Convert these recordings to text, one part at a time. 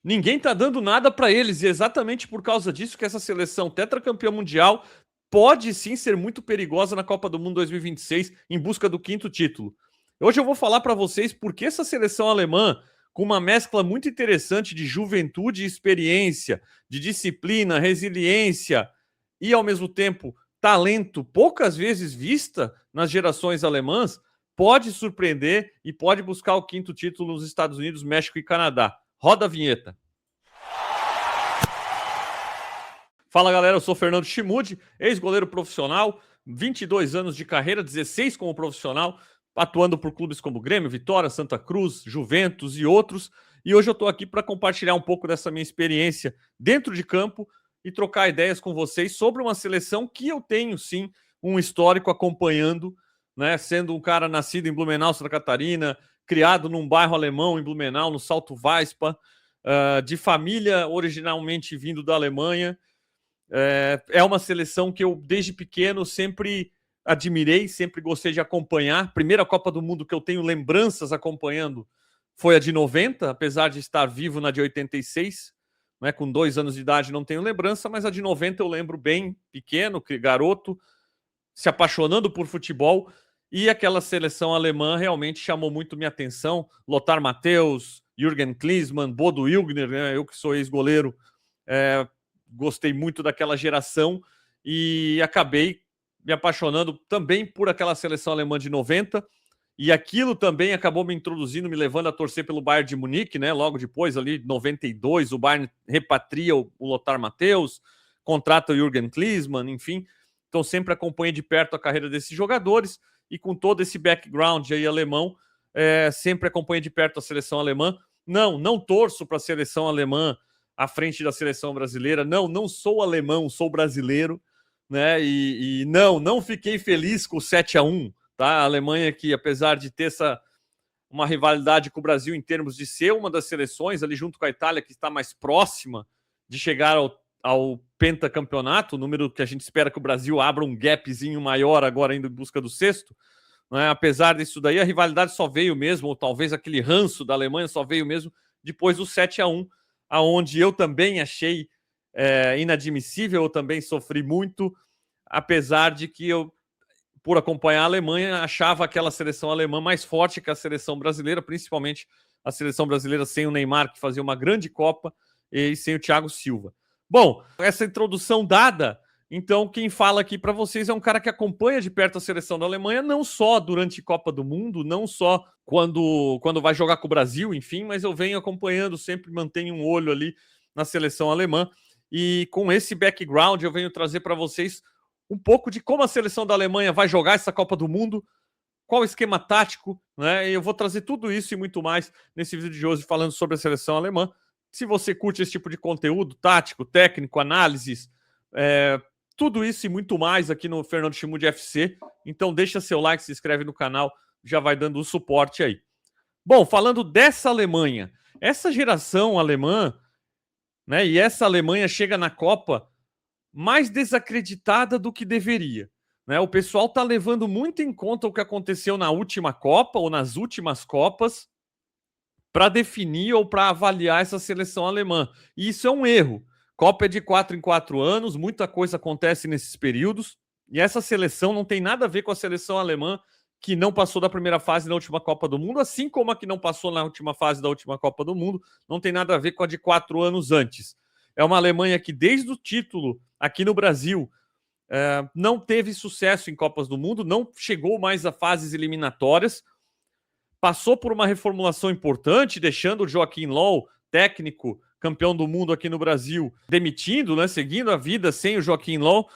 ninguém tá dando nada para eles, e é exatamente por causa disso que essa seleção tetracampeã mundial pode sim ser muito perigosa na Copa do Mundo 2026 em busca do 5º título. Hoje eu vou falar para vocês por que essa seleção alemã, com uma mescla muito interessante de juventude e experiência, de disciplina, resiliência e ao mesmo tempo talento poucas vezes vista nas gerações alemãs, pode surpreender e pode buscar o 5º título nos Estados Unidos, México e Canadá. Roda a vinheta. Fala galera, eu sou Fernando Chimude, ex-goleiro profissional, 22 anos de carreira, 16 como profissional, atuando por clubes como Grêmio, Vitória, Santa Cruz, Juventus e outros. E hoje eu estou aqui para compartilhar um pouco dessa minha experiência dentro de campo e trocar ideias com vocês sobre uma seleção que eu tenho sim um histórico acompanhando, né? Sendo um cara nascido em Blumenau, Santa Catarina, criado num bairro alemão em Blumenau, no Salto Weispa, de família originalmente vindo da Alemanha. É uma seleção que eu, desde pequeno, sempre admirei, sempre gostei de acompanhar. Primeira Copa do Mundo que eu tenho lembranças acompanhando foi a de 90, apesar de estar vivo na de 86. Né, com 2 anos de idade não tenho lembrança, mas a de 90 eu lembro bem, pequeno, garoto, se apaixonando por futebol. E aquela seleção alemã realmente chamou muito minha atenção. Lothar Matthäus, Jürgen Klinsmann, Bodo Illgner, né, eu que sou ex-goleiro, gostei muito daquela geração e acabei me apaixonando também por aquela seleção alemã de 90, e aquilo também acabou me introduzindo, me levando a torcer pelo Bayern de Munique, né? Logo depois, ali, 92, o Bayern repatria o Lothar Matthäus, contrata o Jürgen Klinsmann, enfim. Então sempre acompanhei de perto a carreira desses jogadores, e com todo esse background aí alemão, sempre acompanhei de perto a seleção alemã. Não torço para a seleção alemã à frente da seleção brasileira. Não sou alemão, sou brasileiro, né? E não fiquei feliz com o 7-1, tá? A Alemanha, que apesar de ter uma rivalidade com o Brasil em termos de ser uma das seleções, ali junto com a Itália, que está mais próxima de chegar ao pentacampeonato, o número que a gente espera que o Brasil abra um gapzinho maior agora indo em busca do 6º, né? Apesar disso daí, a rivalidade só veio mesmo, ou talvez aquele ranço da Alemanha só veio mesmo depois do 7-1, aonde eu também achei inadmissível, eu também sofri muito, apesar de que eu, por acompanhar a Alemanha, achava aquela seleção alemã mais forte que a seleção brasileira, principalmente a seleção brasileira sem o Neymar, que fazia uma grande Copa, e sem o Thiago Silva. Bom, essa introdução dada, então quem fala aqui para vocês é um cara que acompanha de perto a seleção da Alemanha, não só durante Copa do Mundo, não só quando vai jogar com o Brasil, enfim, mas eu venho acompanhando, sempre mantenho um olho ali na seleção alemã, e com esse background eu venho trazer para vocês um pouco de como a seleção da Alemanha vai jogar essa Copa do Mundo, qual o esquema tático, né? E eu vou trazer tudo isso e muito mais nesse vídeo de hoje falando sobre a seleção alemã. Se você curte esse tipo de conteúdo tático, técnico, análises, tudo isso e muito mais aqui no Fernando Chimude FC, então deixa seu like, se inscreve no canal, já vai dando o suporte aí. Bom, falando dessa Alemanha, essa geração alemã, né, e essa Alemanha chega na Copa mais desacreditada do que deveria, né? O pessoal está levando muito em conta o que aconteceu na última Copa ou nas últimas Copas para definir ou para avaliar essa seleção alemã. E isso é um erro. Copa é de 4 em 4 anos, muita coisa acontece nesses períodos, e essa seleção não tem nada a ver com a seleção alemã que não passou da primeira fase da última Copa do Mundo, assim como a que não passou na última fase da última Copa do Mundo, não tem nada a ver com a de 4 anos antes. É uma Alemanha que, desde o título aqui no Brasil, não teve sucesso em Copas do Mundo, não chegou mais a fases eliminatórias, passou por uma reformulação importante, deixando o Joachim Löw, técnico, campeão do mundo aqui no Brasil, demitindo, né, seguindo a vida sem o Joachim Löw,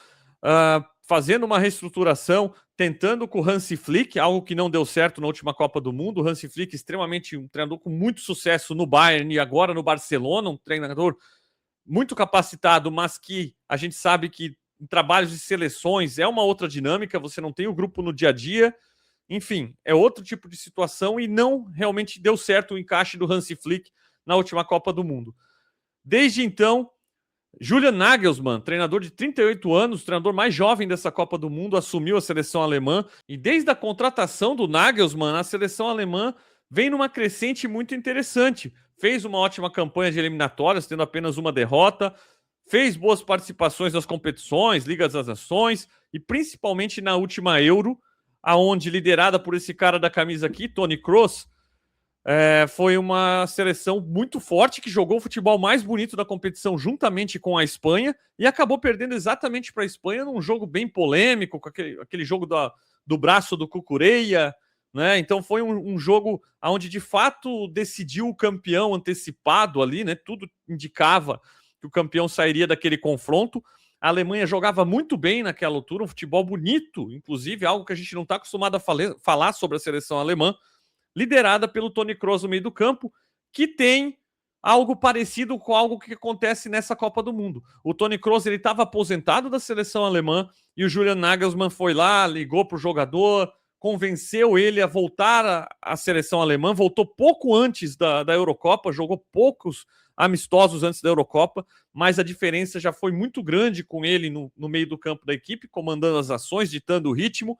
fazendo uma reestruturação, tentando com o Hansi Flick, algo que não deu certo na última Copa do Mundo. O Hansi Flick, extremamente um treinador com muito sucesso no Bayern e agora no Barcelona, um treinador muito capacitado, mas que a gente sabe que em trabalhos de seleções é uma outra dinâmica, você não tem o grupo no dia a dia, enfim, é outro tipo de situação e não realmente deu certo o encaixe do Hansi Flick na última Copa do Mundo. Desde então, Julian Nagelsmann, treinador de 38 anos, treinador mais jovem dessa Copa do Mundo, assumiu a seleção alemã, e desde a contratação do Nagelsmann, a seleção alemã vem numa crescente muito interessante. Fez uma ótima campanha de eliminatórias, tendo apenas uma derrota, fez boas participações nas competições, Liga das Nações, e principalmente na última Euro, aonde, liderada por esse cara da camisa aqui, Toni Kroos, foi uma seleção muito forte, que jogou o futebol mais bonito da competição juntamente com a Espanha, e acabou perdendo exatamente para a Espanha num jogo bem polêmico, com aquele jogo do braço do Cucurella, né? Então foi um jogo onde de fato decidiu o campeão antecipado ali, né? Tudo indicava que o campeão sairia daquele confronto. A Alemanha jogava muito bem naquela altura, um futebol bonito, inclusive, algo que a gente não está acostumado a falar sobre a seleção alemã, liderada pelo Toni Kroos no meio do campo, que tem algo parecido com algo que acontece nessa Copa do Mundo. O Toni Kroos estava aposentado da seleção alemã e o Julian Nagelsmann foi lá, ligou para o jogador, convenceu ele a voltar à seleção alemã, voltou pouco antes da Eurocopa, jogou poucos amistosos antes da Eurocopa, mas a diferença já foi muito grande com ele no meio do campo da equipe, comandando as ações, ditando o ritmo,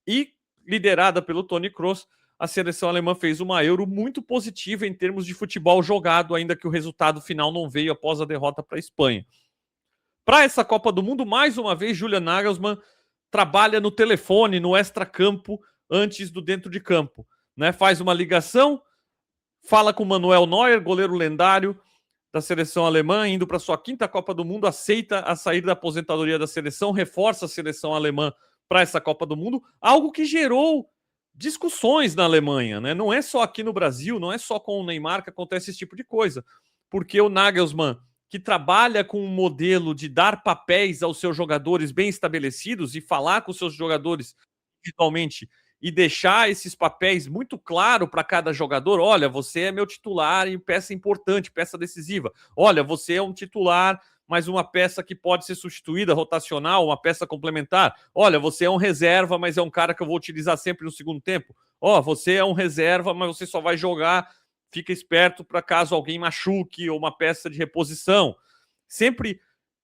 e liderada pelo Toni Kroos, a seleção alemã fez uma Euro muito positiva em termos de futebol jogado, ainda que o resultado final não veio após a derrota para a Espanha. Para essa Copa do Mundo, mais uma vez, Julian Nagelsmann trabalha no telefone, no extracampo, antes do dentro de campo, né? Faz uma ligação, fala com Manuel Neuer, goleiro lendário da seleção alemã, indo para sua quinta Copa do Mundo, aceita a sair da aposentadoria da seleção, reforça a seleção alemã para essa Copa do Mundo, algo que gerou discussões na Alemanha, né? Não é só aqui no Brasil, não é só com o Neymar que acontece esse tipo de coisa, porque o Nagelsmann, que trabalha com um modelo de dar papéis aos seus jogadores bem estabelecidos e falar com os seus jogadores individualmente e deixar esses papéis muito claro para cada jogador. Olha, você é meu titular e peça importante, peça decisiva. Olha, você é um titular, mas uma peça que pode ser substituída, rotacional, uma peça complementar. Olha, você é um reserva, mas é um cara que eu vou utilizar sempre no segundo tempo. Ó, você é um reserva, mas você só vai jogar, fica esperto para caso alguém machuque, ou uma peça de reposição. Sempre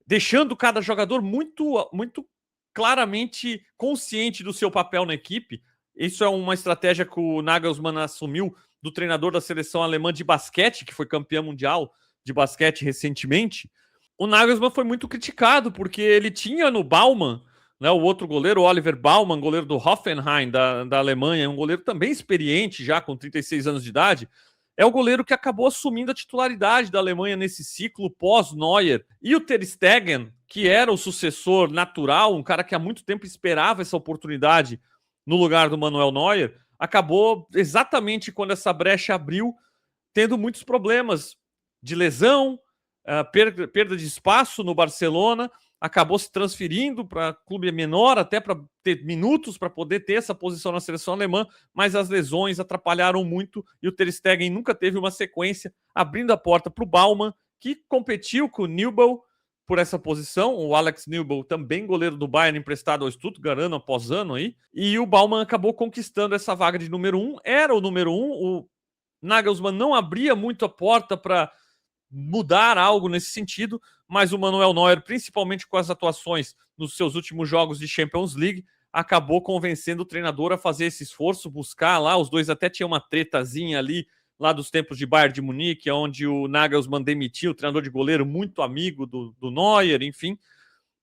deixando cada jogador muito, muito claramente consciente do seu papel na equipe. Isso é uma estratégia que o Nagelsmann assumiu do treinador da seleção alemã de basquete, que foi campeão mundial de basquete recentemente. O Nagelsmann foi muito criticado, porque ele tinha no Baumann, né, o outro goleiro, o Oliver Baumann, goleiro do Hoffenheim, da Alemanha, um goleiro também experiente, já com 36 anos de idade, é o goleiro que acabou assumindo a titularidade da Alemanha nesse ciclo pós-Neuer. E o Ter Stegen, que era o sucessor natural, um cara que há muito tempo esperava essa oportunidade no lugar do Manuel Neuer, acabou exatamente quando essa brecha abriu, tendo muitos problemas de lesão, perda de espaço no Barcelona, acabou se transferindo para clube menor, até para ter minutos para poder ter essa posição na seleção alemã, mas as lesões atrapalharam muito e o Ter Stegen nunca teve uma sequência, abrindo a porta para o Baumann, que competiu com o Nübel por essa posição, o Alex Nübel, também goleiro do Bayern, emprestado ao Stuttgart ano após ano aí, e o Baumann acabou conquistando essa vaga de número 1, era o número 1, o Nagelsmann não abria muito a porta para mudar algo nesse sentido, mas o Manuel Neuer, principalmente com as atuações nos seus últimos jogos de Champions League, acabou convencendo o treinador a fazer esse esforço, buscar lá, os dois até tinham uma tretazinha ali, lá dos tempos de Bayern de Munique, onde o Nagelsmann demitiu o treinador de goleiro, muito amigo do Neuer, enfim,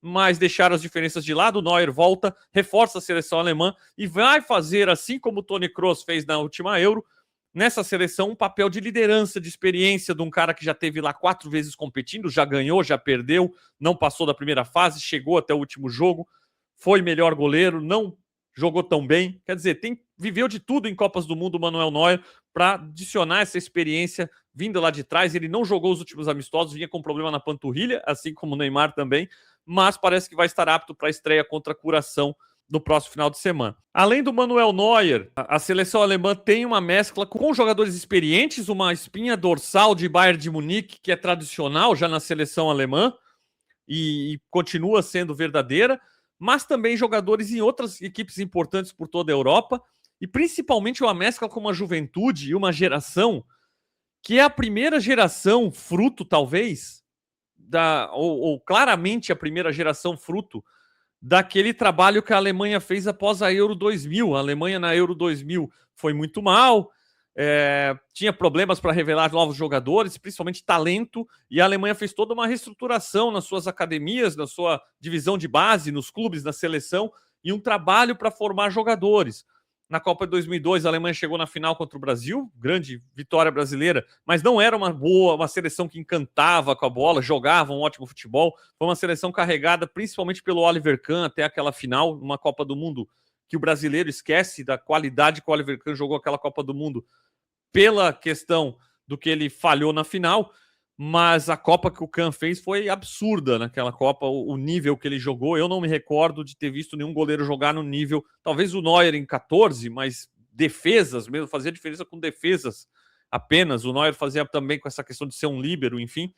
mas deixaram as diferenças de lado, o Neuer volta, reforça a seleção alemã e vai fazer, assim como o Toni Kroos fez na última Euro, nessa seleção um papel de liderança, de experiência de um cara que já teve lá 4 vezes competindo, já ganhou, já perdeu, não passou da primeira fase, chegou até o último jogo, foi melhor goleiro, não jogou tão bem. Quer dizer, viveu de tudo em Copas do Mundo o Manuel Neuer para adicionar essa experiência vinda lá de trás. Ele não jogou os últimos amistosos, vinha com problema na panturrilha, assim como o Neymar também, mas parece que vai estar apto para a estreia contra a Curaçao no próximo final de semana. Além do Manuel Neuer, a seleção alemã tem uma mescla com jogadores experientes, uma espinha dorsal de Bayern de Munique, que é tradicional já na seleção alemã e continua sendo verdadeira, mas também jogadores em outras equipes importantes por toda a Europa, e principalmente uma mescla com uma juventude e uma geração que é a primeira geração fruto, talvez, ou claramente a primeira geração fruto daquele trabalho que a Alemanha fez após a Euro 2000. A Alemanha na Euro 2000 foi muito mal, tinha problemas para revelar novos jogadores, principalmente talento, e a Alemanha fez toda uma reestruturação nas suas academias, na sua divisão de base, nos clubes, na seleção, e um trabalho para formar jogadores. Na Copa de 2002, a Alemanha chegou na final contra o Brasil, grande vitória brasileira, mas não era uma seleção que encantava com a bola, jogava um ótimo futebol. Foi uma seleção carregada principalmente pelo Oliver Kahn até aquela final, uma Copa do Mundo que o brasileiro esquece da qualidade que o Oliver Kahn jogou aquela Copa do Mundo pela questão do que ele falhou na final, mas a Copa que o Kahn fez foi absurda naquela Copa, o nível que ele jogou. Eu não me recordo de ter visto nenhum goleiro jogar no nível, talvez o Neuer em 14, mas defesas mesmo, fazia diferença com defesas apenas. O Neuer fazia também com essa questão de ser um líbero, enfim.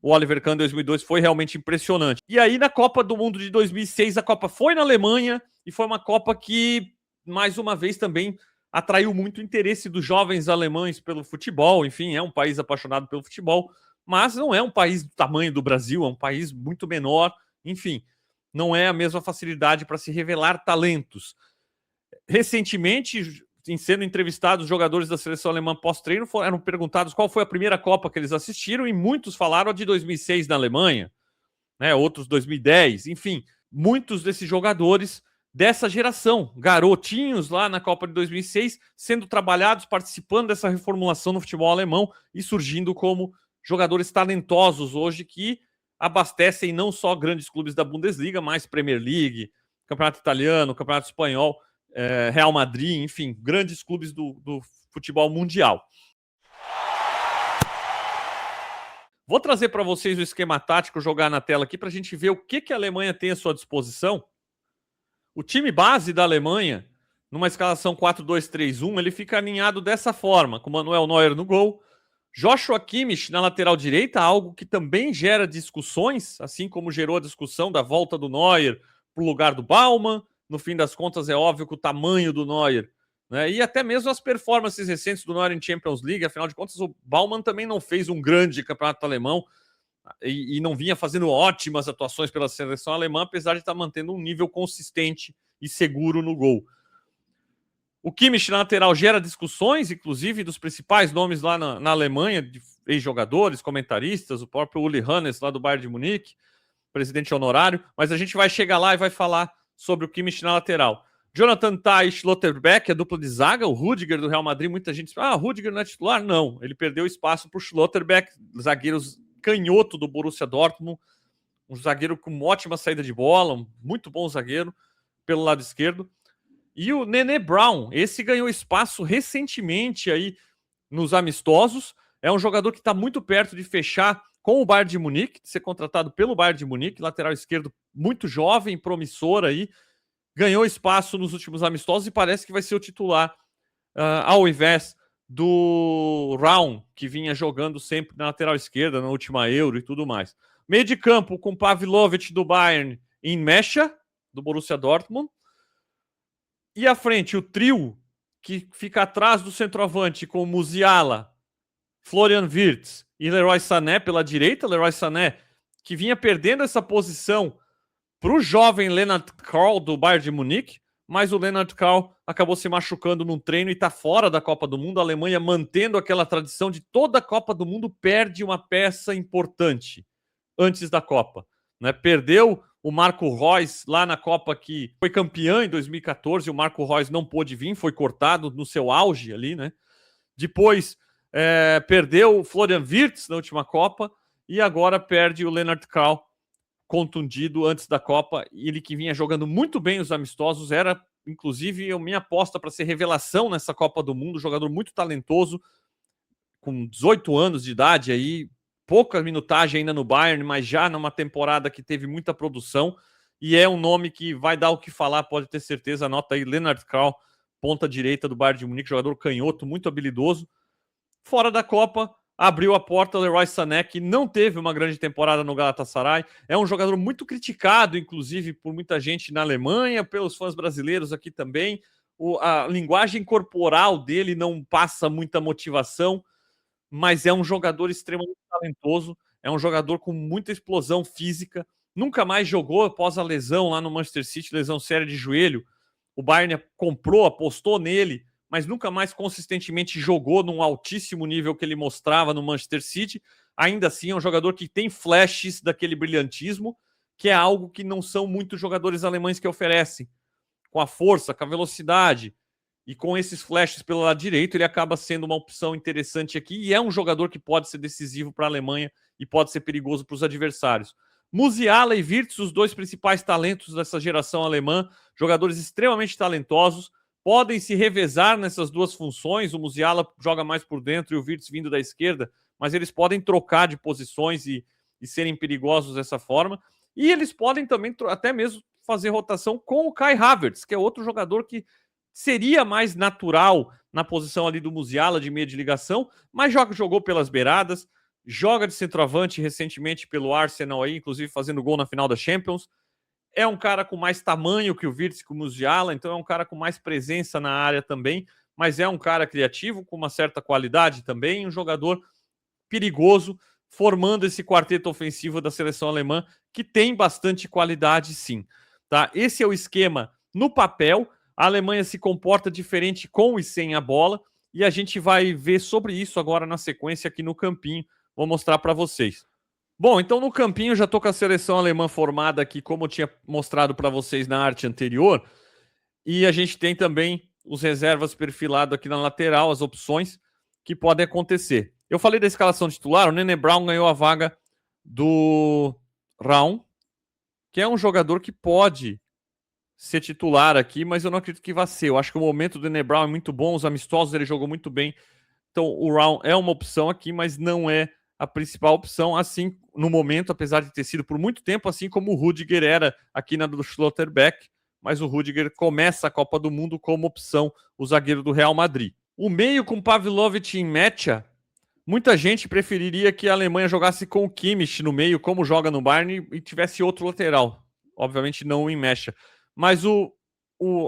O Oliver Kahn em 2002 foi realmente impressionante. E aí na Copa do Mundo de 2006, a Copa foi na Alemanha e foi uma Copa que, mais uma vez, também atraiu muito o interesse dos jovens alemães pelo futebol. Enfim, é um país apaixonado pelo futebol, mas não é um país do tamanho do Brasil, é um país muito menor. Enfim, não é a mesma facilidade para se revelar talentos. Recentemente, em sendo entrevistados, os jogadores da seleção alemã pós-treino eram perguntados qual foi a primeira Copa que eles assistiram, e muitos falaram a de 2006 na Alemanha, né? Outros 2010, enfim, muitos desses jogadores dessa geração, garotinhos lá na Copa de 2006, sendo trabalhados, participando dessa reformulação no futebol alemão e surgindo como jogadores talentosos hoje que abastecem não só grandes clubes da Bundesliga, mas Premier League, Campeonato Italiano, Campeonato Espanhol, Real Madrid, enfim, grandes clubes do futebol mundial. Vou trazer para vocês o esquema tático, jogar na tela aqui para a gente ver o que a Alemanha tem à sua disposição. O time base da Alemanha, numa escalação 4-2-3-1, ele fica alinhado dessa forma, com Manuel Neuer no gol, Joshua Kimmich na lateral direita, algo que também gera discussões, assim como gerou a discussão da volta do Neuer para o lugar do Baumann. No fim das contas, é óbvio que o tamanho do Neuer, né, e até mesmo as performances recentes do Neuer em Champions League, afinal de contas, o Baumann também não fez um grande campeonato alemão e não vinha fazendo ótimas atuações pela seleção alemã, apesar de estar mantendo um nível consistente e seguro no gol. O Kimmich na lateral gera discussões, inclusive dos principais nomes lá na Alemanha, de ex-jogadores, comentaristas, o próprio Uli Hoeneß lá do Bayern de Munique, presidente honorário, mas a gente vai chegar lá e vai falar sobre o Kimmich na lateral. Jonathan Tah e Schlotterbeck, a dupla de zaga, o Rüdiger do Real Madrid, muita gente diz, o Rüdiger não é titular? Não, ele perdeu espaço para o Schlotterbeck, zagueiro canhoto do Borussia Dortmund, um zagueiro com ótima saída de bola, um muito bom zagueiro pelo lado esquerdo. E o Nene Brown, esse ganhou espaço recentemente aí nos amistosos, é um jogador que está muito perto de fechar com o Bayern de Munique, de ser contratado pelo Bayern de Munique, lateral esquerdo muito jovem, promissor aí, ganhou espaço nos últimos amistosos e parece que vai ser o titular ao invés do Raum, que vinha jogando sempre na lateral esquerda, na última Euro e tudo mais. Meio de campo com Pavlovic do Bayern em Mecha, do Borussia Dortmund. E à frente, o trio que fica atrás do centroavante com Musiala, Florian Wirtz e Leroy Sané pela direita. Leroy Sané, que vinha perdendo essa posição para o jovem Lennart Karl do Bayern de Munique, mas o Lennart Karl acabou se machucando num treino e está fora da Copa do Mundo. A Alemanha, mantendo aquela tradição de toda a Copa do Mundo, perde uma peça importante antes da Copa, né? Perdeu o Marco Reus lá na Copa, que foi campeã em 2014, o Marco Reus não pôde vir, foi cortado no seu auge ali, né? Depois perdeu o Florian Wirtz na última Copa e agora perde o Lennart Karl, contundido antes da Copa. Ele que vinha jogando muito bem os amistosos, era inclusive a minha aposta para ser revelação nessa Copa do Mundo, jogador muito talentoso, com 18 anos de idade aí, pouca minutagem ainda no Bayern, mas já numa temporada que teve muita produção, e é um nome que vai dar o que falar, pode ter certeza. Anota aí, Lennart Karl, ponta direita do Bayern de Munique, jogador canhoto, muito habilidoso. Fora da Copa, abriu a porta o Leroy Sané, que não teve uma grande temporada no Galatasaray. É um jogador muito criticado, inclusive, por muita gente na Alemanha, pelos fãs brasileiros aqui também. A linguagem corporal dele não passa muita motivação, mas é um jogador extremamente talentoso, é um jogador com muita explosão física. Nunca mais jogou após a lesão lá no Manchester City, lesão séria de joelho. O Bayern comprou, apostou nele mas nunca mais consistentemente jogou num altíssimo nível que ele mostrava no Manchester City. Ainda assim, é um jogador que tem flashes daquele brilhantismo, que é algo que não são muitos jogadores alemães que oferecem. Com a força, com a velocidade e com esses flashes pelo lado direito, ele acaba sendo uma opção interessante aqui e é um jogador que pode ser decisivo para a Alemanha e pode ser perigoso para os adversários. Musiala e Wirtz, os dois principais talentos dessa geração alemã, jogadores extremamente talentosos, podem se revezar nessas duas funções. O Musiala joga mais por dentro e o Wirtz vindo da esquerda, mas eles podem trocar de posições e serem perigosos dessa forma. E eles podem também até mesmo fazer rotação com o Kai Havertz, que é outro jogador que seria mais natural na posição ali do Musiala de meia de ligação, mas jogou pelas beiradas, joga de centroavante recentemente pelo Arsenal aí, inclusive fazendo gol na final da Champions. É um cara com mais tamanho que o Wirtz, que o Musiala, então é um cara com mais presença na área também, mas é um cara criativo, com uma certa qualidade também, um jogador perigoso, formando esse quarteto ofensivo da seleção alemã, que tem bastante qualidade sim. Tá? Esse é o esquema no papel. A Alemanha se comporta diferente com e sem a bola, e a gente vai ver sobre isso agora na sequência aqui no campinho. Vou mostrar para vocês. Bom, então no campinho já estou com a seleção alemã formada aqui, como eu tinha mostrado para vocês na arte anterior. E a gente tem também os reservas perfilados aqui na lateral, as opções que podem acontecer. Eu falei da escalação titular, o Nene Brown ganhou a vaga do Raum, que é um jogador que pode ser titular aqui, mas eu não acredito que vá ser. Eu acho que o momento do Nene Brown é muito bom, os amistosos ele jogou muito bem. Então o Raum é uma opção aqui, mas não é a principal opção, assim, no momento, apesar de ter sido por muito tempo, assim como o Rudiger era aqui na do Schlotterbeck, mas o Rudiger começa a Copa do Mundo como opção, o zagueiro do Real Madrid. O meio com Pavlovic e Mecha, muita gente preferiria que a Alemanha jogasse com o Kimmich no meio, como joga no Bayern, e tivesse outro lateral. Obviamente não o Mecha. Mas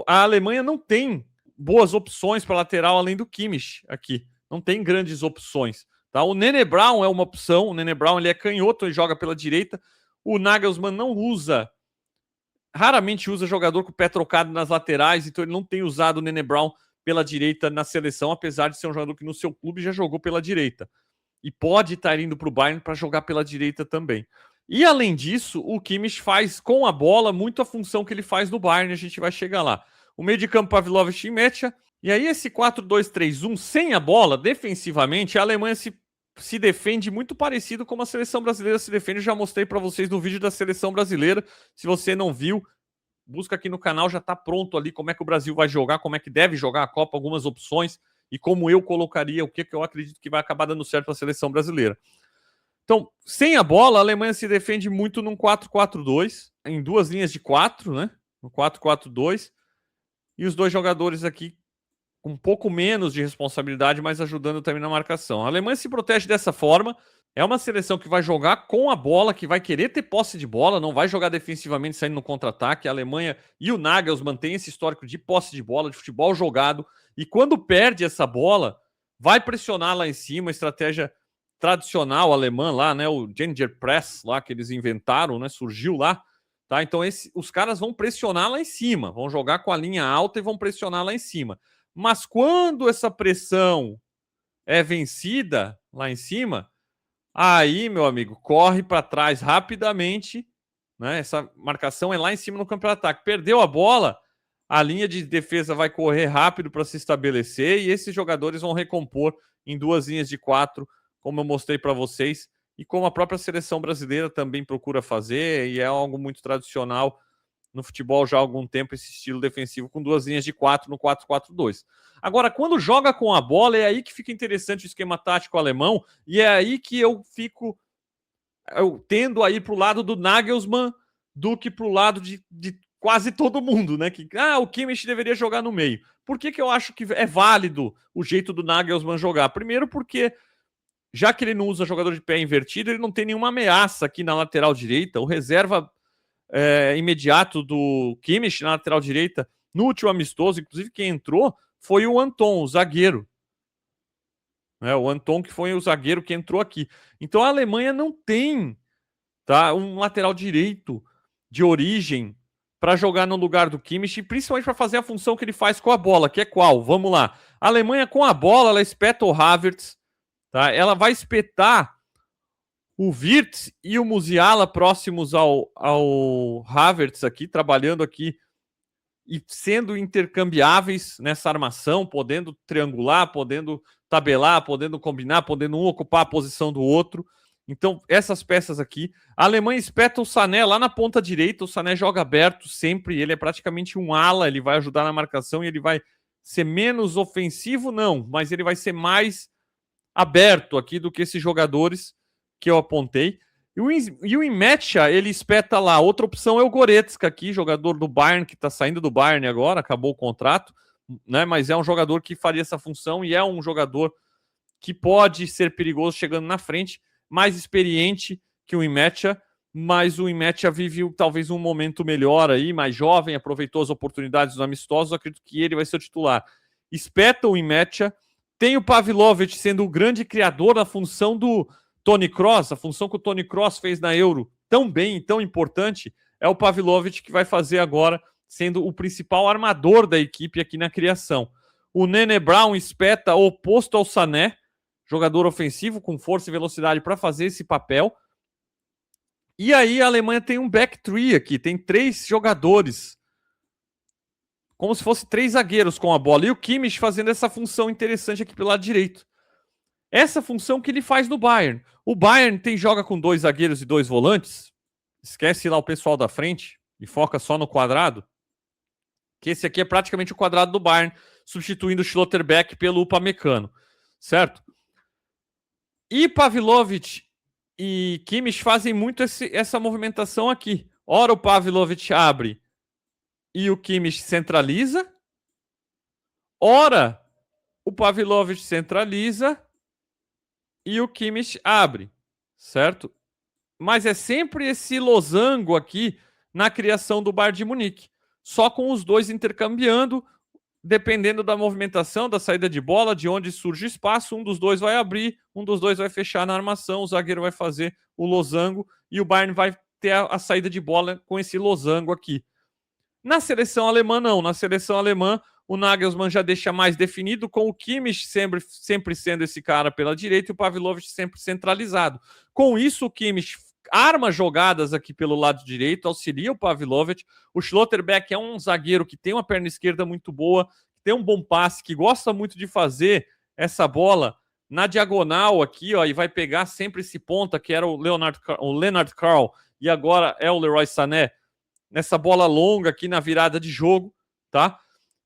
a Alemanha não tem boas opções para lateral além do Kimmich aqui. Não tem grandes opções. Tá? O Nene Brown é uma opção. O Nene Brown ele é canhoto e joga pela direita. O Nagelsmann não usa, raramente usa jogador com o pé trocado nas laterais, então ele não tem usado o Nene Brown pela direita na seleção, apesar de ser um jogador que no seu clube já jogou pela direita. E pode estar indo para o Bayern para jogar pela direita também. E além disso, o Kimmich faz com a bola muito a função que ele faz no Bayern, a gente vai chegar lá. O meio de campo Pavlovic e Mecha. E aí esse 4-2-3-1 sem a bola, defensivamente, a Alemanha se defende muito parecido como a seleção brasileira se defende. Eu já mostrei para vocês no vídeo da seleção brasileira. Se você não viu, busca aqui no canal, já está pronto ali como é que o Brasil vai jogar, como é que deve jogar a Copa, algumas opções e como eu colocaria, o que eu acredito que vai acabar dando certo para a seleção brasileira. Então, sem a bola, a Alemanha se defende muito num 4-4-2, em duas linhas de 4, né? No 4-4-2. E os dois jogadores aqui com um pouco menos de responsabilidade, mas ajudando também na marcação. A Alemanha se protege dessa forma. É uma seleção que vai jogar com a bola, que vai querer ter posse de bola, não vai jogar defensivamente saindo no contra-ataque. A Alemanha e o Nagelsmann mantêm esse histórico de posse de bola, de futebol jogado. E quando perde essa bola, vai pressionar lá em cima, estratégia tradicional alemã lá, né? O Ginger Press lá que eles inventaram, né? Surgiu lá, tá? Então os caras vão pressionar lá em cima, vão jogar com a linha alta e vão pressionar lá em cima. Mas quando essa pressão é vencida lá em cima, aí, meu amigo, corre para trás rapidamente, né? Essa marcação é lá em cima no campo de ataque. Perdeu a bola, a linha de defesa vai correr rápido para se estabelecer e esses jogadores vão recompor em duas linhas de 4, como eu mostrei para vocês, e como a própria seleção brasileira também procura fazer, e é algo muito tradicional no futebol já há algum tempo, esse estilo defensivo com duas linhas de 4 no 4-4-2. Agora, quando joga com a bola, é aí que fica interessante o esquema tático alemão, e é aí que eu tendo a ir para o lado do Nagelsmann do que para o lado de quase todo mundo, né? Que o Kimmich deveria jogar no meio. Por que eu acho que é válido o jeito do Nagelsmann jogar? Primeiro porque, já que ele não usa jogador de pé invertido, ele não tem nenhuma ameaça aqui na lateral direita. O reserva imediato do Kimmich na lateral direita, no último amistoso, inclusive quem entrou foi o Anton, o zagueiro. O Anton que foi o zagueiro que entrou aqui. Então a Alemanha não tem, tá, um lateral direito de origem para jogar no lugar do Kimmich, principalmente para fazer a função que ele faz com a bola, que é qual? Vamos lá. A Alemanha com a bola, ela espeta o Havertz, tá? Ela vai espetar o Wirtz e o Musiala próximos ao Havertz aqui, trabalhando aqui e sendo intercambiáveis nessa armação, podendo triangular, podendo tabelar, podendo combinar, podendo um ocupar a posição do outro. Então, essas peças aqui. A Alemanha espeta o Sané lá na ponta direita. O Sané joga aberto sempre. Ele é praticamente um ala. Ele vai ajudar na marcação e ele vai ser menos ofensivo, não. Mas ele vai ser mais aberto aqui do que esses jogadores que eu apontei. E o Nmecha, ele espeta lá. Outra opção é o Goretzka aqui, jogador do Bayern, que está saindo do Bayern agora. Acabou o contrato, né? Mas é um jogador que faria essa função e é um jogador que pode ser perigoso chegando na frente, mais experiente que o Nmecha, mas o Nmecha vive talvez um momento melhor aí, mais jovem, aproveitou as oportunidades dos amistosos, acredito que ele vai ser o titular. Espeta o Nmecha, tem o Pavilovic sendo o grande criador da função do Toni Kroos, a função que o Toni Kroos fez na Euro tão bem, tão importante, é o Pavilovic que vai fazer agora, sendo o principal armador da equipe aqui na criação. O Nene Brown espeta oposto ao Sané, jogador ofensivo com força e velocidade para fazer esse papel. E aí a Alemanha tem um back three aqui, tem 3 jogadores, como se fosse 3 zagueiros com a bola. E o Kimmich fazendo essa função interessante aqui pelo lado direito. Essa função que ele faz no Bayern. O Bayern joga com 2 zagueiros e 2 volantes. Esquece lá o pessoal da frente e foca só no quadrado. Que esse aqui é praticamente o quadrado do Bayern, substituindo o Schlotterbeck pelo Upamecano. Certo? E Pavilovic e Kimmich fazem muito essa movimentação aqui. Ora o Pavilovic abre e o Kimmich centraliza. Ora o Pavilovic centraliza e o Kimmich abre, certo? Mas é sempre esse losango aqui na criação do Bayern de Munique. Só com os dois intercambiando, dependendo da movimentação, da saída de bola, de onde surge espaço, um dos dois vai abrir, um dos dois vai fechar na armação, o zagueiro vai fazer o losango e o Bayern vai ter a saída de bola com esse losango aqui. Na seleção alemã, não. Na seleção alemã, o Nagelsmann já deixa mais definido, com o Kimmich sempre sendo esse cara pela direita e o Pavilovic sempre centralizado. Com isso, o Kimmich arma jogadas aqui pelo lado direito, auxilia o Pavilovic. O Schlotterbeck é um zagueiro que tem uma perna esquerda muito boa, tem um bom passe, que gosta muito de fazer essa bola na diagonal aqui, ó, e vai pegar sempre esse ponta, que era o Leonard Carl, e agora é o Leroy Sané, nessa bola longa aqui na virada de jogo, tá?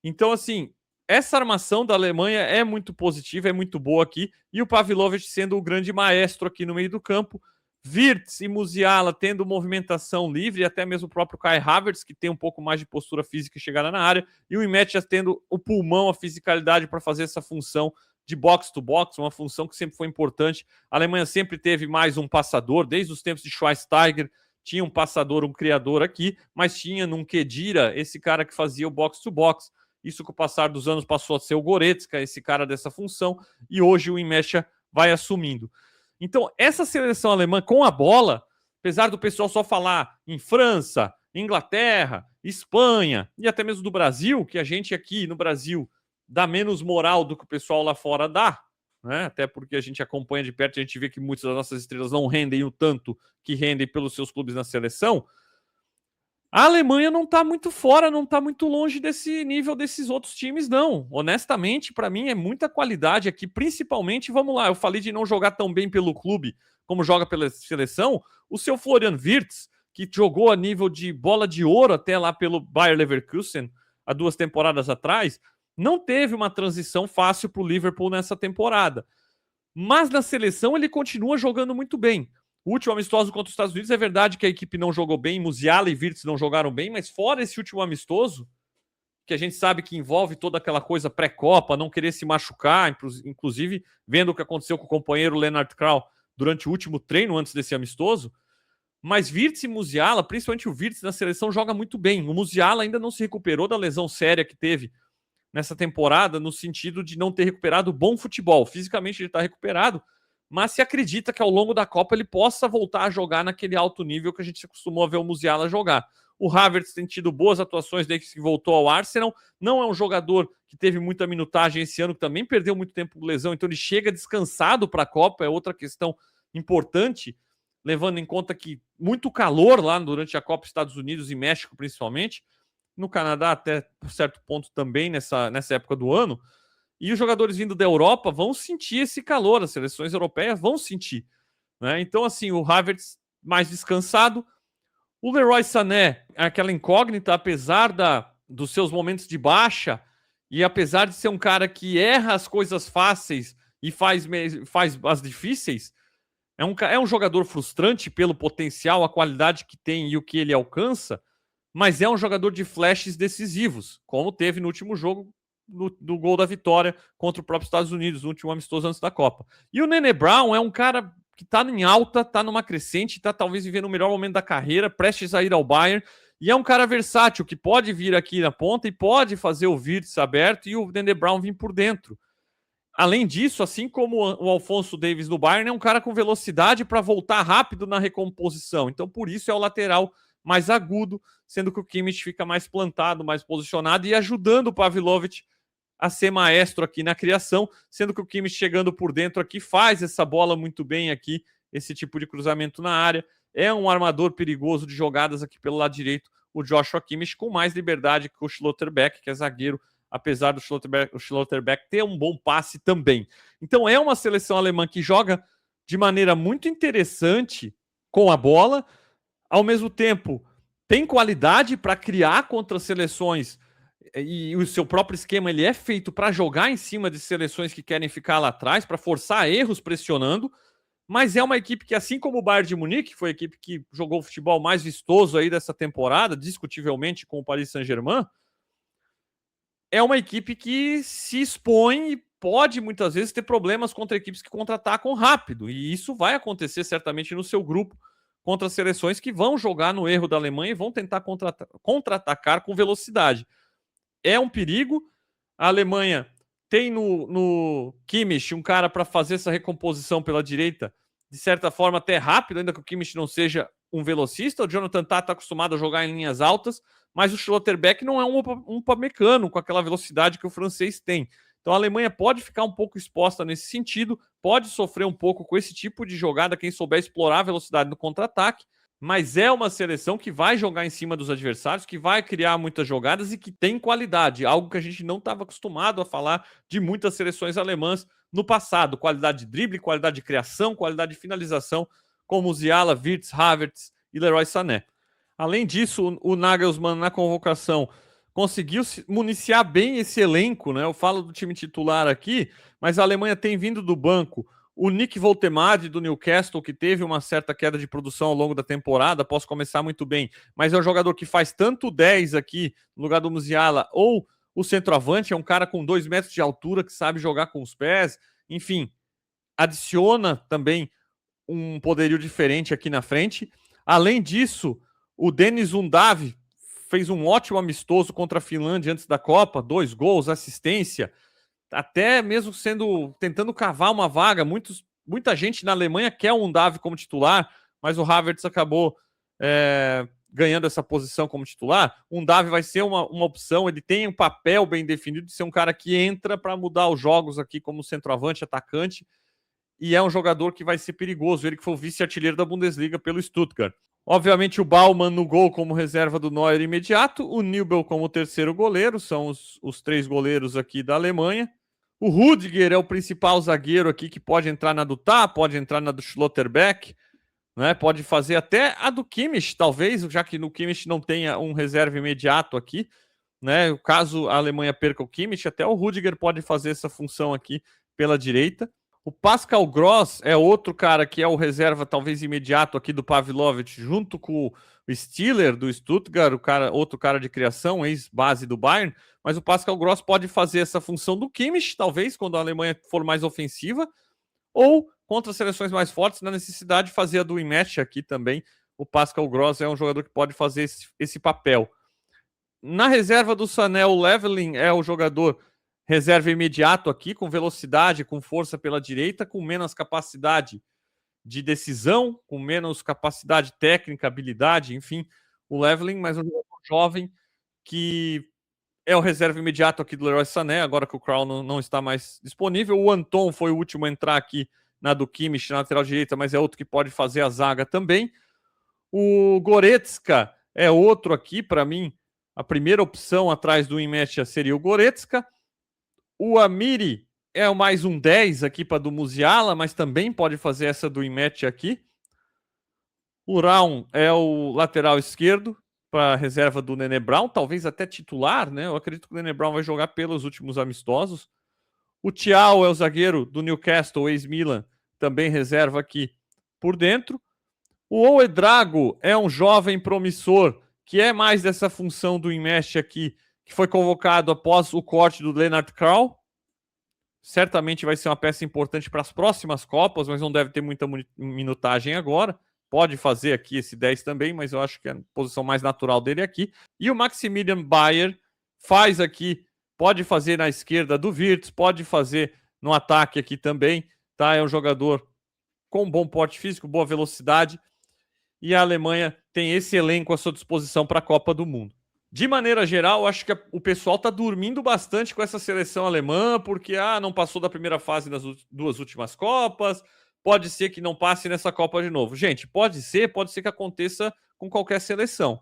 Então, assim, essa armação da Alemanha é muito positiva, é muito boa aqui, e o Pavilovic sendo o grande maestro aqui no meio do campo, Wirtz e Musiala tendo movimentação livre, e até mesmo o próprio Kai Havertz, que tem um pouco mais de postura física e chegada na área, e o Nmecha tendo o pulmão, a fisicalidade para fazer essa função de box to box, uma função que sempre foi importante. A Alemanha sempre teve mais um passador, desde os tempos de Schweinsteiger, tinha um passador, um criador aqui, mas tinha num Khedira esse cara que fazia o box to box. Isso com o passar dos anos passou a ser o Goretzka, esse cara dessa função, e hoje o Nmecha vai assumindo. Então, essa seleção alemã com a bola, apesar do pessoal só falar em França, Inglaterra, Espanha e até mesmo do Brasil, que a gente aqui no Brasil dá menos moral do que o pessoal lá fora dá, né? Até porque a gente acompanha de perto e a gente vê que muitas das nossas estrelas não rendem o tanto que rendem pelos seus clubes na seleção. A Alemanha não está muito fora, não está muito longe desse nível desses outros times, não. Honestamente, para mim é muita qualidade aqui, principalmente, vamos lá, eu falei de não jogar tão bem pelo clube como joga pela seleção, o seu Florian Wirtz, que jogou a nível de bola de ouro até lá pelo Bayer Leverkusen, há 2 temporadas atrás, não teve uma transição fácil para o Liverpool nessa temporada. Mas na seleção ele continua jogando muito bem. O último amistoso contra os Estados Unidos, é verdade que a equipe não jogou bem, Musiala e Wirtz não jogaram bem, mas fora esse último amistoso, que a gente sabe que envolve toda aquela coisa pré-copa, não querer se machucar, inclusive vendo o que aconteceu com o companheiro Leonard Carl durante o último treino antes desse amistoso, mas Wirtz e Musiala, principalmente o Wirtz na seleção, joga muito bem. O Musiala ainda não se recuperou da lesão séria que teve nessa temporada, no sentido de não ter recuperado bom futebol. Fisicamente ele está recuperado, mas se acredita que ao longo da Copa ele possa voltar a jogar naquele alto nível que a gente se acostumou a ver o Musiala jogar. O Havertz tem tido boas atuações desde que voltou ao Arsenal. Não é um jogador que teve muita minutagem esse ano, que também perdeu muito tempo com lesão, então ele chega descansado para a Copa, é outra questão importante, levando em conta que muito calor lá durante a Copa Estados Unidos e México, principalmente. No Canadá, até por certo ponto também, nessa época do ano. E os jogadores vindo da Europa vão sentir esse calor, as seleções europeias vão sentir. Né? Então, assim, o Havertz mais descansado. O Leroy Sané é aquela incógnita, apesar dos seus momentos de baixa, e apesar de ser um cara que erra as coisas fáceis e faz as difíceis, é um jogador frustrante pelo potencial, a qualidade que tem e o que ele alcança, mas é um jogador de flashes decisivos, como teve no último jogo do gol da vitória contra o próprio Estados Unidos, no último amistoso antes da Copa. E o Nene Brown é um cara que está em alta, está numa crescente, está talvez vivendo o melhor momento da carreira, prestes a ir ao Bayern, e é um cara versátil, que pode vir aqui na ponta e pode fazer o Wirtz aberto e o Nene Brown vir por dentro. Além disso, assim como o Alphonso Davies do Bayern, é um cara com velocidade para voltar rápido na recomposição. Então, por isso é o lateral mais agudo, sendo que o Kimmich fica mais plantado, mais posicionado e ajudando o Pavilovic a ser maestro aqui na criação, sendo que o Kimmich chegando por dentro aqui faz essa bola muito bem aqui, esse tipo de cruzamento na área. É um armador perigoso de jogadas aqui pelo lado direito, o Joshua Kimmich, com mais liberdade que o Schlotterbeck, que é zagueiro, apesar do Schlotterbeck ter um bom passe também. Então é uma seleção alemã que joga de maneira muito interessante com a bola, ao mesmo tempo tem qualidade para criar contra seleções, e o seu próprio esquema ele é feito para jogar em cima de seleções que querem ficar lá atrás, para forçar erros pressionando, mas é uma equipe que, assim como o Bayern de Munique, que foi a equipe que jogou o futebol mais vistoso aí dessa temporada, discutivelmente com o Paris Saint-Germain, é uma equipe que se expõe e pode muitas vezes ter problemas contra equipes que contra-atacam rápido, e isso vai acontecer certamente no seu grupo contra seleções que vão jogar no erro da Alemanha e vão tentar contra-atacar com velocidade. É um perigo. A Alemanha tem no Kimmich um cara para fazer essa recomposição pela direita, de certa forma até rápido, ainda que o Kimmich não seja um velocista. O Jonathan Tah está acostumado a jogar em linhas altas, mas o Schlotterbeck não é um upamecano com aquela velocidade que o francês tem. Então a Alemanha pode ficar um pouco exposta nesse sentido, pode sofrer um pouco com esse tipo de jogada, quem souber explorar a velocidade no contra-ataque, mas é uma seleção que vai jogar em cima dos adversários, que vai criar muitas jogadas e que tem qualidade, algo que a gente não estava acostumado a falar de muitas seleções alemãs no passado. Qualidade de drible, qualidade de criação, qualidade de finalização, como Musiala, Wirtz, Havertz e Leroy Sané. Além disso, o Nagelsmann na convocação conseguiu municiar bem esse elenco, né? Eu falo do time titular aqui, mas a Alemanha tem vindo do banco o Nick Woltemade do Newcastle, que teve uma certa queda de produção ao longo da temporada, posso começar muito bem, mas é um jogador que faz tanto 10 aqui no lugar do Musiala, ou o centroavante, é um cara com 2 metros de altura que sabe jogar com os pés, enfim, adiciona também um poderio diferente aqui na frente. Além disso, o Denis Undav fez um ótimo amistoso contra a Finlândia antes da Copa, 2 gols, assistência, até mesmo tentando cavar uma vaga. Muita gente na Alemanha quer o Undav como titular, mas o Havertz acabou ganhando essa posição como titular. O Undav vai ser uma opção, ele tem um papel bem definido de ser um cara que entra para mudar os jogos aqui como centroavante, atacante, e é um jogador que vai ser perigoso, ele que foi o vice-artilheiro da Bundesliga pelo Stuttgart. Obviamente o Baumann no gol como reserva do Neuer imediato, o Nübel como terceiro goleiro, são os 3 goleiros aqui da Alemanha. O Rudiger é o principal zagueiro aqui que pode entrar na do Tah, pode entrar na do Schlotterbeck, né? Pode fazer até a do Kimmich, talvez, já que no Kimmich não tenha um reserva imediato aqui, né? Caso a Alemanha perca o Kimmich, até o Rudiger pode fazer essa função aqui pela direita. O Pascal Gross é outro cara que é o reserva talvez imediato aqui do Pavilovic, junto com o Stiller do Stuttgart, outro cara de criação, ex-base do Bayern, mas o Pascal Gross pode fazer essa função do Kimmich, talvez, quando a Alemanha for mais ofensiva, ou contra seleções mais fortes, na necessidade de fazer a do match aqui também. O Pascal Gross é um jogador que pode fazer esse papel. Na reserva do Sané, o Leveling é o jogador reserva imediato aqui, com velocidade, com força pela direita, com menos capacidade de decisão, com menos capacidade técnica, habilidade, enfim, o Leveling, mas um jogador jovem que é o reserva imediato aqui do Leroy Sané, agora que o Krau não está mais disponível. O Anton foi o último a entrar aqui na do Kimmich, na lateral direita, mas é outro que pode fazer a zaga também. O Goretzka é outro aqui, para mim, a primeira opção atrás do Imecha seria o Goretzka. O Amiri é mais um 10 aqui para do Musiala, mas também pode fazer essa do Imecha aqui. O Raun é o lateral esquerdo para reserva do Nene Brown, talvez até titular, né? Eu acredito que o Nene Brown vai jogar pelos últimos amistosos. O Thiaw é o zagueiro do Newcastle, ex-Milan, também reserva aqui por dentro. O Ouedraogo é um jovem promissor, que é mais dessa função do Imesh aqui, que foi convocado após o corte do Lennart Krau. Certamente vai ser uma peça importante para as próximas Copas, mas não deve ter muita minutagem agora. Pode fazer aqui esse 10 também, mas eu acho que a posição mais natural dele é aqui. E o Maximilian Bayer faz aqui, pode fazer na esquerda do Wirtz, pode fazer no ataque aqui também, tá? É um jogador com bom porte físico, boa velocidade, e a Alemanha tem esse elenco à sua disposição para a Copa do Mundo. De maneira geral, acho que o pessoal está dormindo bastante com essa seleção alemã, porque não passou da primeira fase nas duas últimas Copas, pode ser que não passe nessa Copa de novo. Gente, pode ser que aconteça com qualquer seleção.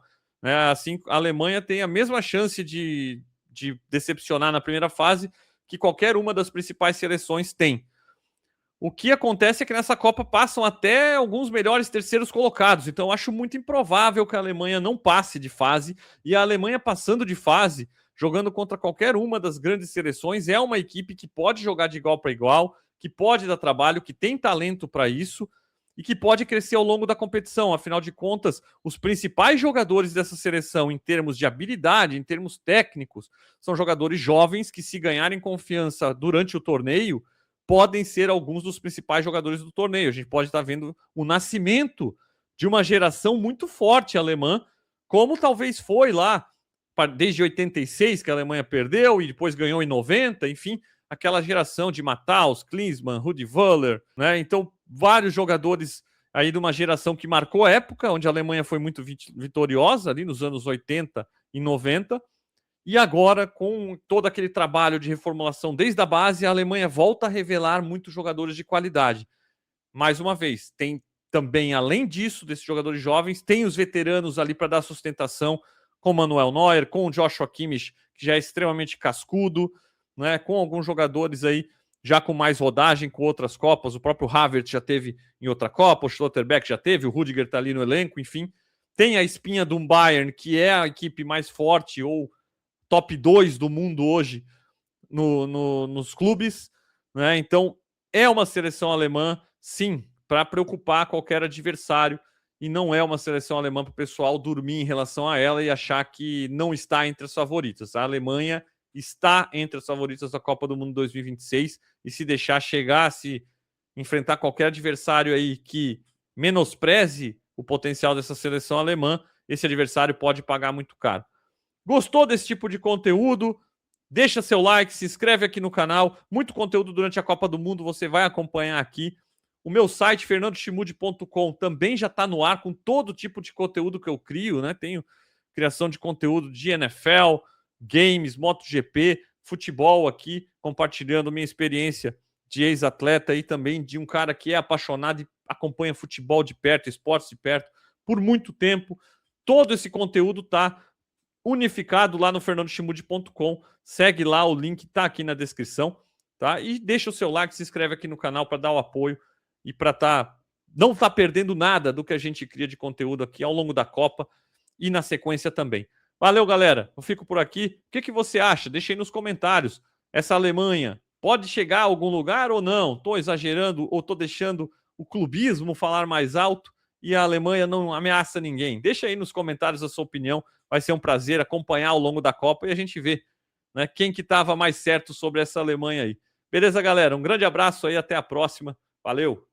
Assim, a Alemanha tem a mesma chance de decepcionar na primeira fase que qualquer uma das principais seleções tem. O que acontece é que nessa Copa passam até alguns melhores terceiros colocados. Então, eu acho muito improvável que a Alemanha não passe de fase. E a Alemanha passando de fase, jogando contra qualquer uma das grandes seleções, é uma equipe que pode jogar de igual para igual, que pode dar trabalho, que tem talento para isso e que pode crescer ao longo da competição. Afinal de contas, os principais jogadores dessa seleção, em termos de habilidade, em termos técnicos, são jogadores jovens que, se ganharem confiança durante o torneio, podem ser alguns dos principais jogadores do torneio. A gente pode estar vendo o nascimento de uma geração muito forte alemã, como talvez foi lá desde 86, que a Alemanha perdeu e depois ganhou em 90, enfim, aquela geração de Matthaus, Klinsmann, Rudi Völler, né? Então, vários jogadores aí de uma geração que marcou a época, onde a Alemanha foi muito vitoriosa, ali nos anos 80 e 90, e agora, com todo aquele trabalho de reformulação desde a base, a Alemanha volta a revelar muitos jogadores de qualidade. Mais uma vez, tem também, além disso, desses jogadores jovens, tem os veteranos ali para dar sustentação, com o Manuel Neuer, com o Joshua Kimmich, que já é extremamente cascudo, né, com alguns jogadores aí já com mais rodagem, com outras Copas. O próprio Havertz já teve em outra Copa, o Schlotterbeck já teve, o Rudiger está ali no elenco, enfim. Tem a espinha do Bayern, que é a equipe mais forte ou top 2 do mundo hoje nos clubes, né? Então, é uma seleção alemã, sim, para preocupar qualquer adversário, e não é uma seleção alemã para o pessoal dormir em relação a ela e achar que não está entre as favoritas. A Alemanha está entre as favoritas da Copa do Mundo 2026, e se deixar chegar, se enfrentar qualquer adversário aí que menospreze o potencial dessa seleção alemã, esse adversário pode pagar muito caro. Gostou desse tipo de conteúdo? Deixa seu like, se inscreve aqui no canal. Muito conteúdo durante a Copa do Mundo você vai acompanhar aqui. O meu site, fernandochimude.com, também já está no ar com todo tipo de conteúdo que eu crio, né? Tenho criação de conteúdo de NFL, games, MotoGP, futebol aqui, compartilhando minha experiência de ex-atleta e também de um cara que é apaixonado e acompanha futebol de perto, esportes de perto, por muito tempo. Todo esse conteúdo está unificado lá no fernandochimude.com. Segue lá, o link está aqui na descrição, tá? E deixa o seu like, se inscreve aqui no canal para dar o apoio e para não tá perdendo nada do que a gente cria de conteúdo aqui ao longo da Copa e na sequência também. Valeu, galera. Eu fico por aqui. O que você acha? Deixa aí nos comentários. Essa Alemanha pode chegar a algum lugar ou não? Estou exagerando ou estou deixando o clubismo falar mais alto e a Alemanha não ameaça ninguém? Deixa aí nos comentários a sua opinião. Vai ser um prazer acompanhar ao longo da Copa e a gente vê, né, quem que estava mais certo sobre essa Alemanha aí. Beleza, galera? Um grande abraço aí, até a próxima. Valeu!